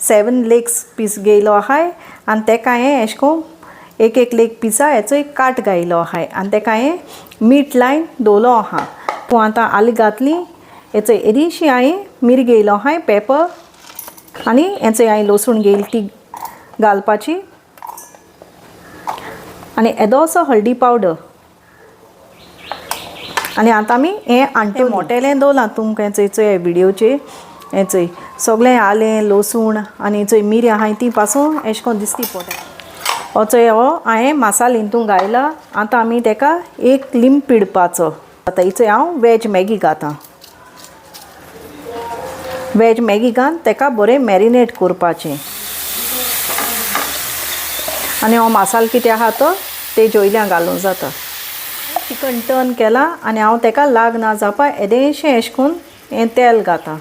7 legs piece घेयलो आहाय आनी तेका हांवें अशें कोन्न एक लेग पिसा हेचो एक काट घायलो आहाय आनी तेका हांवें मीठ लायन दवरलो आहा. तूं आतां आली घातली हेचो एदीशी हांवें मिरी घेयलो आहाय पेपर आनी हेचो हांवें लसूण घेयली ती घालपाची आनी येदोसो हळदी पावडर आनी आतां आमी हें आंटो मोटेलें दवरलां तुमकां हेचो हे विडियोचेर हेचोय सगळें आलें लसूण आनी हेचोय मिरी आहाय ती पासून अशें कोन्न दिसती पडटा. होचो हो हांवें मसालो हितून घायला. आतां आमी तेका एक लिंब पिडपाचो. आतां हिचो हांव वॅज मॅगी घातां. वॅज मॅगी घालन तेका बरें मॅरिनेट करपाचें आनी हो मसालो कितें आहा तो तेजे वयल्यान घालूं जाता. चिकन टर्न केलां आनी हांव तेका लाग ना जावपा येदेशें अशें करून हें तेल घातां.